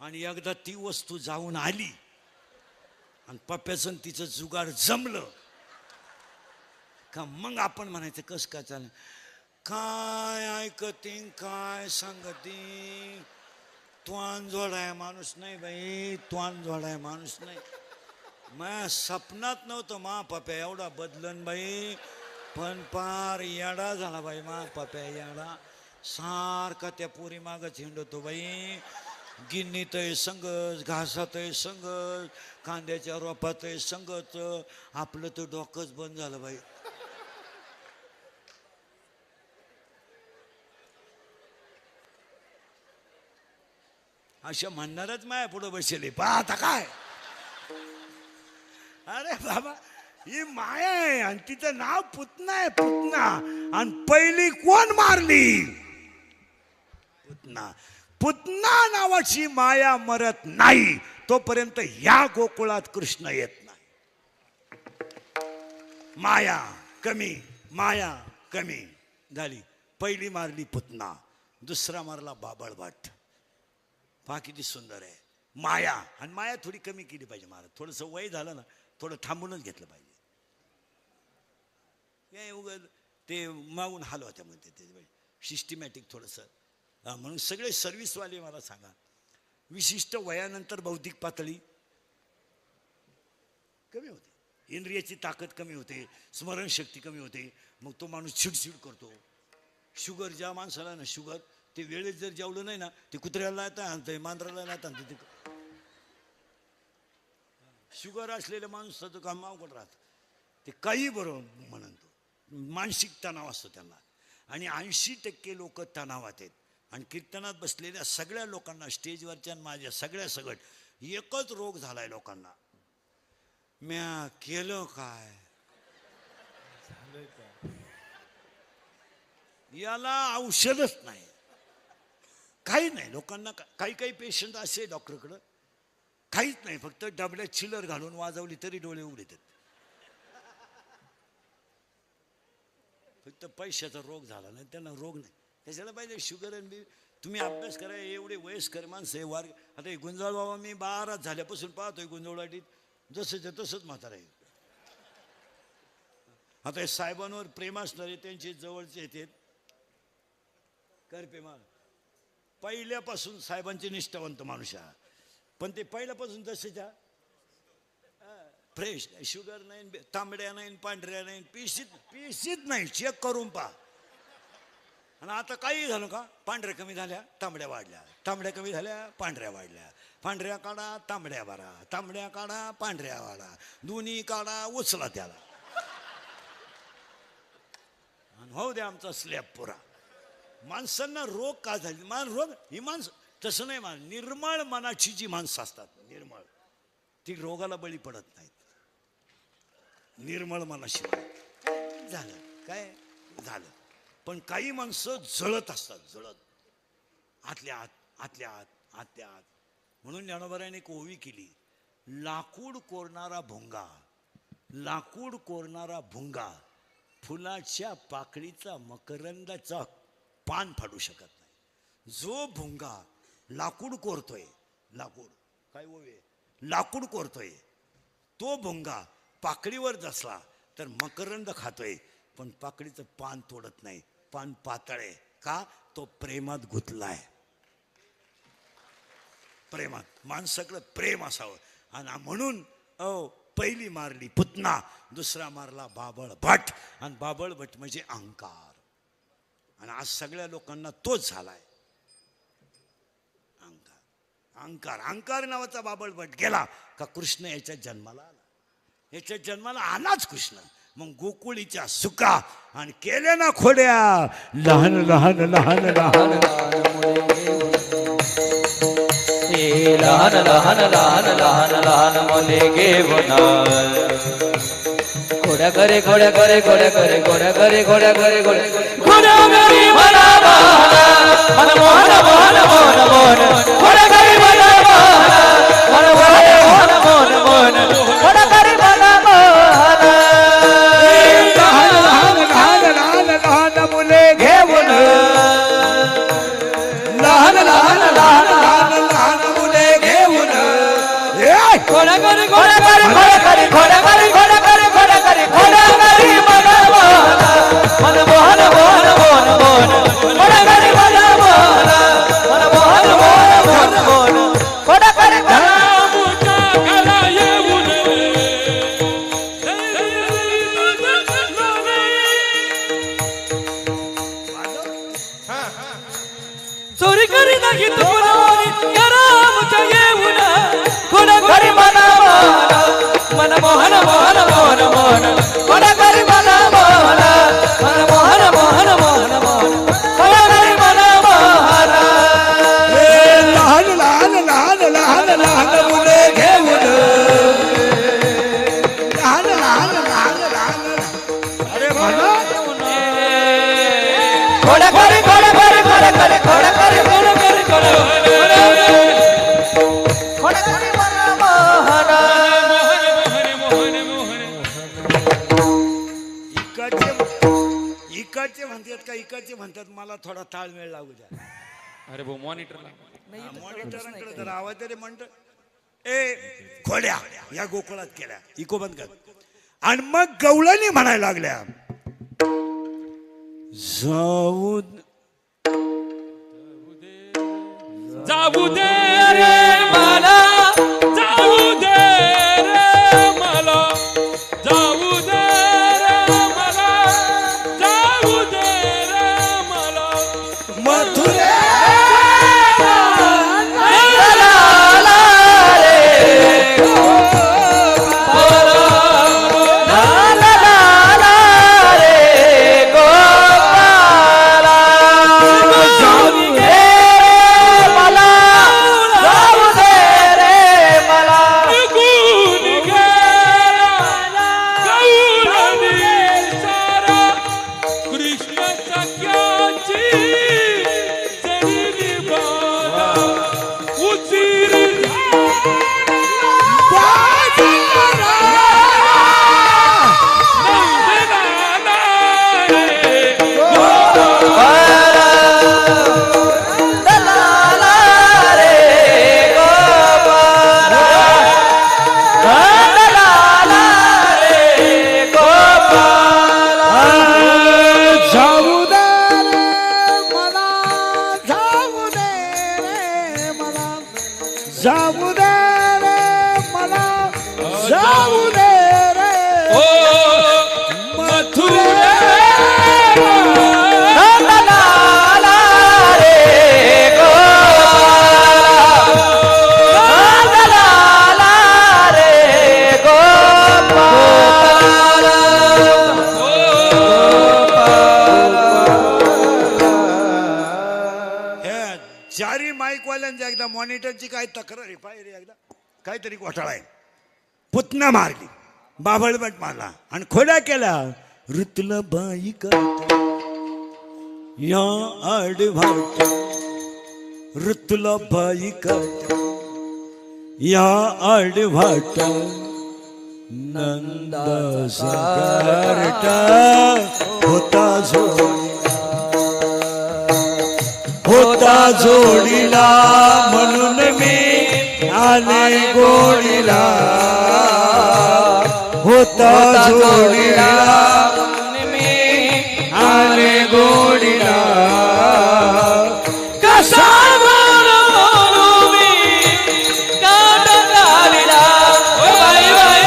आणि एकदा ती वस्तू जाऊन आली आणि पप्प्याचं तिचं जुगाड जमलं का मग आपण म्हणायचं कस काय चालेल, काय ऐकते काय सांगते. त्वान जोडाय माणूस नाही बाई, त्वान जोडाय माणूस नाही. माझ्या सपनात नव्हतं मा पप्या एवढा बदलन बाई, पण पार येडा झाला बाई मा पप्या येडा. सारखा त्या पोरी मागच हिंडतो बाई. गिन्नीत आहे संगच, घासात आहे संगच, कांद्याच्या रोपात आहे संगच. आपलं तर डोकंच बंद झालं बाई. अशा म्हणणारच माया पुढं बसले पाहता काय. अरे बाबा ही माया आहे आणि तिचं नाव पुतना आहे, पुतना. आणि पहिली कोण मारली? पुतना. पुतना नावाची माया मरत नाही तोपर्यंत ह्या गोकुळात कृष्ण येत नाही. माया कमी, माया कमी झाली. पहिली मारली पुतना, दुसरा मारला बाबळभट. पहा किती सुंदर आहे माया. आणि माया थोडी कमी केली पाहिजे महाराज. थोडंसं वय झालं ना, थोडं थांबूनच घेतलं पाहिजे. काय उगल ते मागून हाल होत्या म्हणते ते सिस्टमॅटिक थोडंसं. म्हणून सगळे सर्व्हिसवाले मला सांगा, विशिष्ट वयानंतर बौद्धिक पातळी कमी होते, इंद्रियाची ताकद कमी होते, स्मरणशक्ती कमी होते. मग तो माणूस चिडचिड करतो. शुगर ज्या माणसाला ना शुगर, ते वेळेत जर जेवलं नाही ना, ते कुत्र्याला आणतं, मांजराला नाही आणतं. ते शुगर असलेल्या माणसाचं काम अवघड राहतं. ते काही बरोबर म्हणतो. मानसिक तणाव असतो त्यांना. आणि 80% लोक तणावात आहेत. आणि कीर्तनात बसलेल्या सगळ्या लोकांना, स्टेजवरच्या माझ्या सगळ्या सगट एकच रोग झालाय लोकांना. म्या केलं काय, याला औषधच नाही, काही नाही. लोकांना काही काही पेशंट असे डॉक्टरकडं काहीच नाही, फक्त डबड्यात चिलर घालून वाजवली तरी डोळे उघडतात. फक्त पैशाचा रोग झाला नाही, त्यांना रोग नाही. त्याच्याला पाहिजे शुगर आणि बी. तुम्ही अभ्यास करा. एवढे वयस्कर माणसं आहे वार. आता हे गुंजाळ बाबा मी 12 झाल्यापासून पाहतोय गुंजवळवाडीत, जसंच्या तसंच म्हातारा आहे. आता हे साहेबांवर प्रेम असणारे त्यांचे जवळचे येतात करपेमा. पहिल्यापासून साहेबांचे निष्ठावंत माणूस आहे, पण ते पहिल्यापासून जसेच्या फ्रेश. शुगर नाही, तांबड्या नाही, पांढऱ्या नाही, पिशीत नाही. चेक करून पहा. आणि आता काही झालं का, पांढऱ्या कमी झाल्या तांबड्या वाढल्या, तांबड्या कमी झाल्या पांढऱ्या वाढल्या, पांढऱ्या काढा तांबड्या भरा, तांबड्या काढा पांढऱ्या वाढा, दोन्ही काढा उचला त्याला. हो द्या आमचा स्लॅब पुरा. माणसांना रोग का झाले? रोग ही माणसं तसं नाही. निर्मळ मनाची जी माणसं असतात, निर्मळ, ती रोगाला बळी पडत नाहीत. निर्मळ मनाशी झालं काय झालं. पण काही माणसं जळत असतात, जळत आतल्या आत, आतल्या आत, आतल्या आत. म्हणून ज्ञानोबाराने एक ओवी केली, लाकूड कोरणारा भुंगा, लाकूड कोरणारा भुंगा फुलाच्या पाकळीचा मकरंदाचा पान फाडू शकत नाही. जो भुंगा लाकूड कोरतोय, लाकूड काय ओवे, लाकूड कोरतोय, तो भुंगा पाकळीवर बसला तर मकरंद खातोय, पण पाकळीचं पान तोडत नाही. पान पातळ आहे का, तो प्रेमात गुंतलाय. प्रेमात, माणसाकडं प्रेम असावं. आणि म्हणून पहिली मारली पुतना, दुसरा मारला बाबळभट. आणि बाबळभट म्हणजे अहंकार. आणि आज सगळ्या लोकांना तोच झालाय, अहंकार. अहंकार, अहंकार नावाचा बाबळभट गेला का कृष्ण याच्या जन्माला आला. याच्या जन्माला आलाच कृष्ण. मग गोकुळीच्या सुका आणि केल्या ना खोड्या, लहान लहान लहान लहान लहान लहान लहान लहान लहान मुले घेऊन घोड्या करे घोड्या करे घोड्या करे घोड्या करे घोड्या करे घोड्या घोड्या घरी मला मन मोहन मोहन मोहन मोहन घोड्या घरी मला मन मोहन मोहन मोहन घोड्या घरी मला लहान लहान लहान लहान मुले घेऊन, लहान लहान लहान लहान लहान मुले घोडा करी घोडा करी घोडा करी घोडा करी घोडा करी घोडा करी घोडा करी मन मोहन मोहन मोहन मोहन घोडा करी मन मोहन मन मोहन मोहन मोहन मोहन घोडा करी रामचा गळा येऊन चोरी करी नाही तू रामचा येऊन घोडा करी मन मोहन मोहन मोहन मोहन मोहन घोडा करी मन मोहन मन मोहन मोहन मोहन मोहन घोडा करी मन मोहन लहान लहान लहान लहान लहान मुले घेऊन लहान लहान लहान लहान अरे म्हणा घोडा करी घोडा करी घोडा करी घोडा करी घोडा करी घोडा घोडा करी मन मोहन इकडचे म्हणतात का इकडचे म्हणतात मला थोडा ताळमेळ लागू द्या अरे भाऊ मॉनिटरला मॉनिटरांकडे जर आवाज तरी म्हणतो ए खोड्या या गोकुळात केल्या इको बंद कर आणि मग गवळणी म्हणायला लागल्या जाऊ जाऊ दे रे मला जाऊ दे रे मला जाऊ दे रे मला जाऊ दे रे मला मथुरे जाऊ दे रे मला जाऊ दे रे मथुरे चारी माईकवाल्यांच्या एकदा मॉनिटरची काय तक्रार आहे पाहिजे एकदा काहीतरी घोटाळा आहे पुतना मारली बाबळबट मारला आणि खोड्या केल्या ऋतुला बाई करत या आडभाट ऋतुला बाई करत या आडभाट नंदा सगारट होता होता जोडीला म्हणून मी आले गोडीला होता जोडीला मी आले गोडीला कसा बोलू मी काटा काढला बाई बाई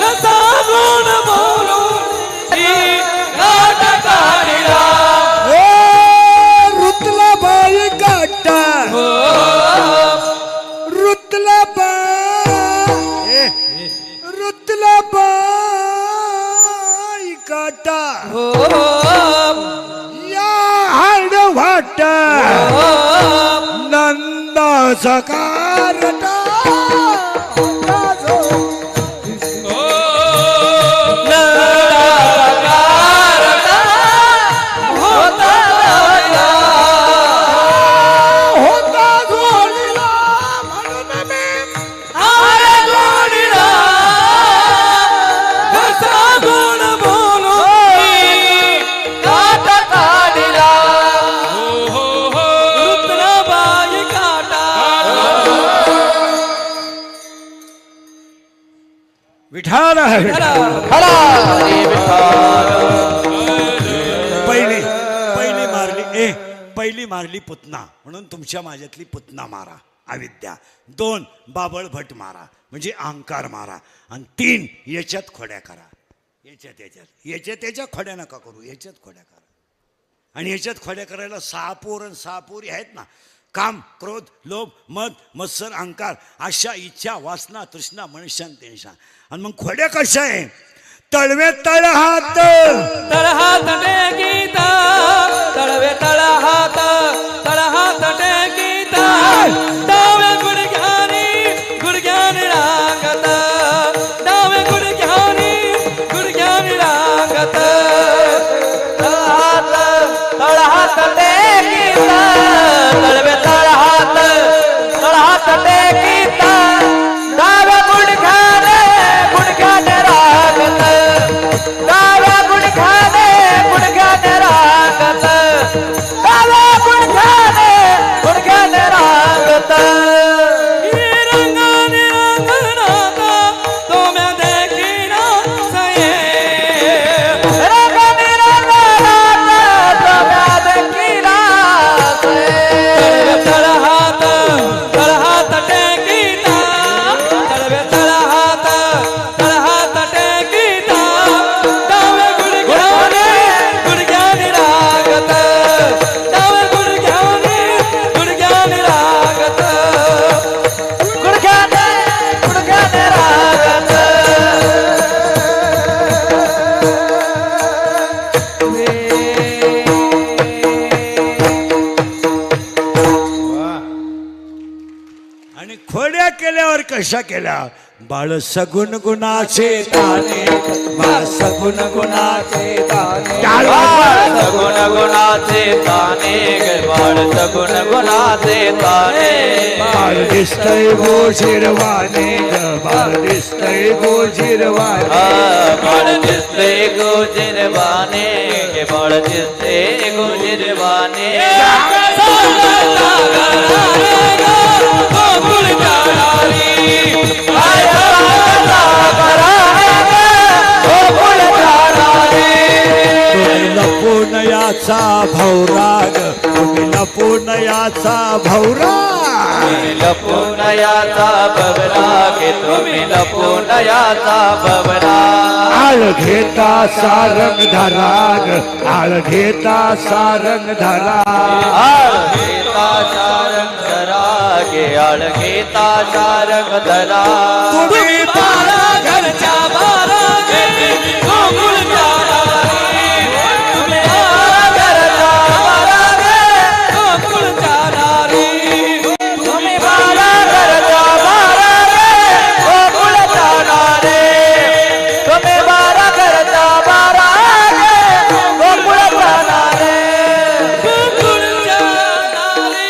कसा बोलू मी काटा काढला ऋतुला बाई काटा ऋतुला बाई ऋतुला बाई काटा या हाड वाट नंदाचा कारटा विठाल हरी हरा हरी विठ्ठल पहिली मारली पुतना म्हणून तुमच्या माझ्यातली पुतना मारा अविद्या. 2 बाबळ भट मारा म्हणजे अहंकार मारा. आणि 3 याच्यात खोड्या करा. याच्यात खोड्या नका करू, याच्यात खोड्या करा. आणि याच्यात खोड्या करायला 6 पोर आणि 6 पोरी आहेत ना. काम, क्रोध, लोभ, मद, मत्सर, अहंकार अशा इच्छा, वासना, तृष्णा, मनुष्यान तेनशा. आणि मग खोड्या कशा आहे? तळवे तळहात तळहात टेकीता तळवे तळहात तळहात टेकीता डावे गुडघ्यानी रांगत डावे गुडघ्यानी रांगत तळहात तळहात टेकीता तळवे तळहात तळहात टेकीता डावे गुडघ्याने रांगत डाव्या गुडघ्याने रांगत डाव्या गुडघ्याने रांगत रंगाने रंगनात तो मैं देखीना सये रंगाने रंगनात तो मैं देखीना सये तळहात टेकीता तळवे तळहात टेकीता डावे गुडघ्यानी रांगत डावे गुडघ्यानी रांगत गुडघ्याने रांगत आणि खोड्या केल्यावर कशा केल्या? बाळ सगुण गुणाचे ताने बाळ सगुण गुणाचे ताने सगुण गुणाचे ताने बाळ सगुण गुणाचे ताने बाळ दिसतय गोजिरवाने बाळ दिसतय गोजिरवाने बाळ दिसते गोजिरवाने बाळ दिसते गोजिरवाने लपूनयाचा भौराग तुम्ही लपूनयाचा भौराग लपूनयाचा बबरा के तुम्ही लपूनयाचा बबरा आळ घेता सारंग धराग आळ घेता सारंग धरा आळ घेता सारंग धरा गे आळ घेता सारंग धरा तुम्ही बारा घरच्या बारा गे गोकुळच्या तुम्ही बारा घरच्या बारा गे गोकुळच्या नारी तुम्ही बारा घरच्या बारा गे गोकुळच्या नारी तुम्ही बारा घरच्या बारा गे गोकुळच्या नारी गोकुळच्या नारी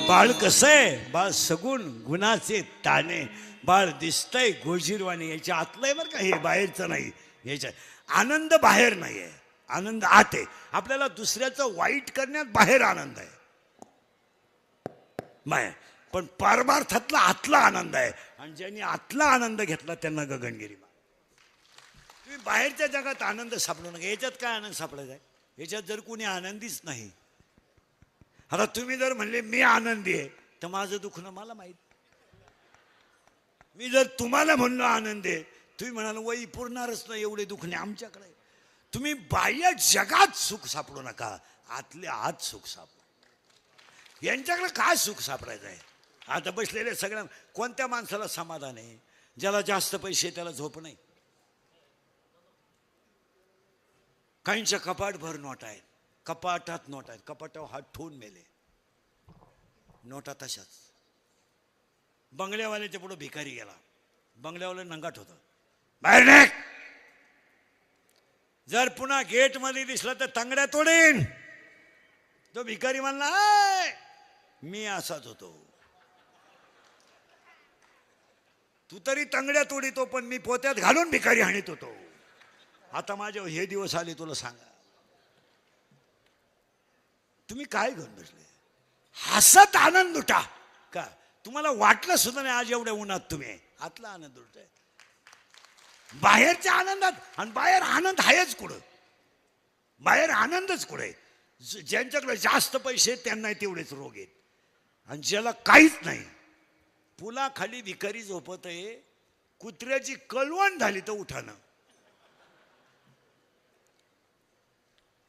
बाळ कसंय? बाळ सगुण गुणाचे ताने बाळ दिसतंय गोजीरवाणी. याच्या आतलं आहे बरं का, हे बाहेरचं नाही. याच्या आनंद बाहेर नाही आहे, आनंद आत आहे. आपल्याला दुसऱ्याचं वाईट करण्यात बाहेर आनंद आहे बाहेर, पण परमार्थातला आतला आनंद आहे. आणि ज्यांनी आतला आनंद घेतला त्यांना गगनगिरी. तुम्ही बाहेरच्या जगात आनंद सापडू नका. याच्यात काय आनंद सापडायचा आहे? याच्यात जर कोणी आनंदीच नाही. आता तुम्ही जर म्हणले मी आनंदी आहे तर माझं दुखणं मला माहीत. मी जर तुम्हाला म्हणलो आनंदी आहे, तुम्ही म्हणाल वही पुरणारच नाही एवढे दुखणे आमच्याकडे. तुम्ही बाह्य जगात सुख सापडू नका, आतल्या आत सुख सापडा. यांच्याकडे काय सुख सापडायचं आहे? आता बसलेले सगळ्या कोणत्या माणसाला समाधान आहे? ज्याला जास्त पैसे त्याला झोप नाही. काहींच्या कपाट भर नोट आहेत, कपाटात नोट आहेत, कपाटावर हात ठेवून मेले. नोटा तशाच. बंगल्यावाल्याच्या पुढे भिकारी गेला, बंगल्यावाला नंगाट होता, बाहेर निघ. जर पुन्हा गेट मध्ये दिसला तर तांगड्या तोडीन. तो भिकारी म्हणला मी असाच होतो. तू तरी तांगड्या तोडीतो, पण मी पोत्यात घालून भिकारी हाणीत होतो. आता माझे हे दिवस आले तुला सांगा. तुम्ही काय घेऊन बसले? हसत आनंद लुटा का? तुम्हाला वाटलं सुद्धा नाही आज एवढ्या उन्हात तुम्ही आतला आनंद उलट आहे. बाहेरच्या आनंदात, आणि बाहेर आनंद आहेच कुठं, बाहेर आनंदच कुठे. ज्यांच्याकडे जास्त पैसे आहेत त्यांना तेवढेच रोग आहेत, आणि ज्याला काहीच नाही, पुलाखाली भिकारी झोपत आहे, कुत्र्याची कळवण झाली तर उठानं,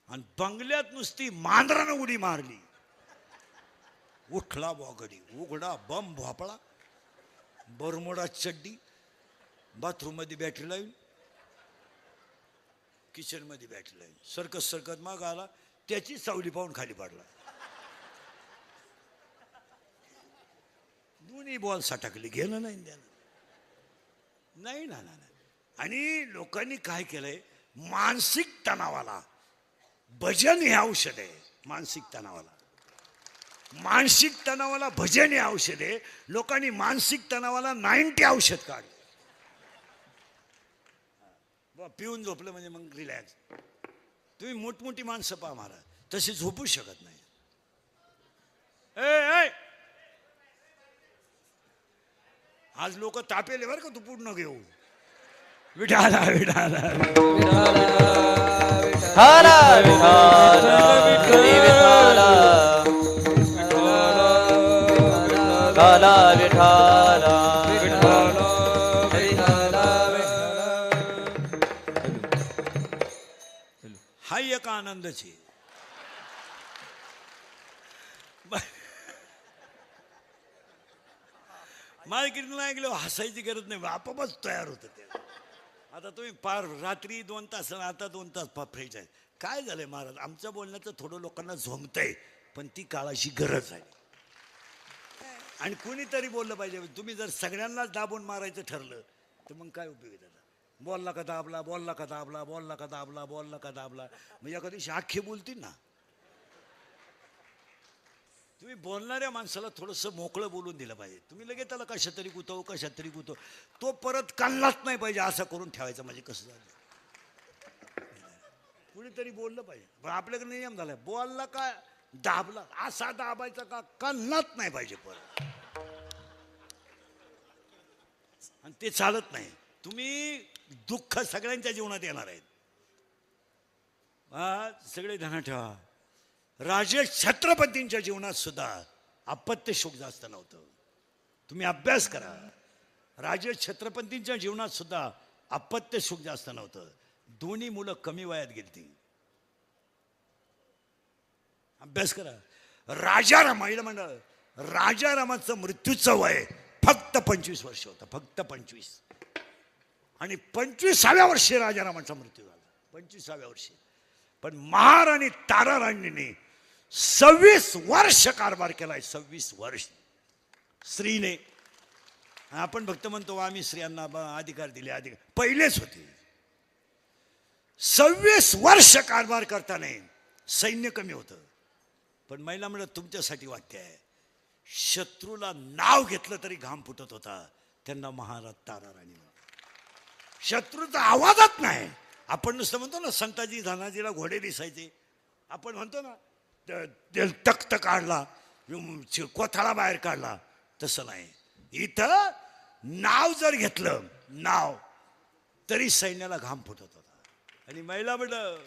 आणि बंगल्यात नुसती मांजरानं उडी मारली, उठला बॉगडी, उघडा बम भोपळा, बरमोडा चड्डी, बाथरूम मध्ये बॅटरी लावून, किचन मध्ये बॅटरी लावून, सरकत मग आला, त्याची सावली पाहून खाली पडला, दोन्ही बॉल सटकले, गेलं नाही त्यानं. नाही ना. आणि लोकांनी काय केलंय, मानसिक तणावाला भजन हे औषध आहे. मानसिक तणावाला भजन हे औषध आहे. लोकांनी मानसिक तणावाला 90 औषध काढले. पिऊन झोपलं म्हणजे मग रिलॅक्स. तुम्ही मोठमोठी माणसं पहा महाराज, तशी झोपू शकत नाही. आज लोक तापेले बरं का, तू पूर्ण घेऊ. विठाला विठाला विठाला विठाला हरी विठाला विठाला विठाला विठाला हा एक आनंदच आहे. माझ्या कीर्तन ऐकलं हसायची गरज नाही, आपोआपच तयार होतं ते. आता तुम्ही पार रात्री 2 तास, आता 2 तास फ्रेश आहे. काय झालंय महाराज, आमच्या बोलण्याचं थोडं लोकांना झोंबतंय, पण ती काळाची गरज आहे. आणि कुणीतरी बोललं पाहिजे. तुम्ही जर सगळ्यांनाच दाबून मारायचं ठरलं तर मग काय उपयोग आहे त्याचा. बोलला का दाबला, बोलला का दाबला, बोलला का दाबला, बोलला का दाबला, म्हणजे एका दिवशी अख्खे बोलतील ना. तुम्ही बोलणाऱ्या माणसाला थोडंसं मोकळं बोलून दिलं पाहिजे. तुम्ही लगेच त्याला कशात तरी गुतव, तो परत काढलाच नाही पाहिजे असं करून ठेवायचं. म्हणजे कसं झालं, कुणीतरी बोललं पाहिजे. पण आपल्याकडे नियम झालाय, बोलला का दाबला, असा दाबायचा का, काढलाच नाही पाहिजे परत, आणि ते चालत नाही. तुम्ही दुःख सगळ्यांच्या जीवनात येणार आहेत. सगळे ध्यानात ठेवा, राजे छत्रपतींच्या जीवनात सुद्धा अपत्य शोक जास्त नव्हतं. तुम्ही अभ्यास करा, राजे छत्रपतींच्या जीवनात सुद्धा अपत्य शोक जास्त नव्हतं. दोन्ही मुलं कमी वयात गेली. अभ्यास करा. राजाराम, मंडळ राजारामाचं मृत्यूचं वय फक्त 25 वर्ष होतं, फक्त 25. आणि 25व्या वर्षी राजारामाचा मृत्यू झाला, 25व्या वर्षी. पण महाराणी ताराराणीने 26 वर्ष कारभार केलाय, 26 वर्ष स्त्रीने. आपण फक्त म्हणतो आम्ही स्त्रियांना अधिकार दिले, अधिकार पहिलेच होते. 26 वर्ष कारभार करताना सैन्य कमी होतं, पण महिला म्हणत तुमच्यासाठी वाक्य आहे, शत्रूला नाव घेतलं तरी घाम फुटत होता. त्यांना महाराज ताराराणी, शत्रूचा आवाजच नाही. आपण नुसतं म्हणतो ना, संताजी धनाजीला घोडे दिसायचे, आपण म्हणतो ना तख्त काढला, कोथळा बाहेर काढला, तसं नाही. इथं नाव जर घेतलं, नाव, तरी सैन्याला घाम फुटत होता. आणि महिला म्हणलं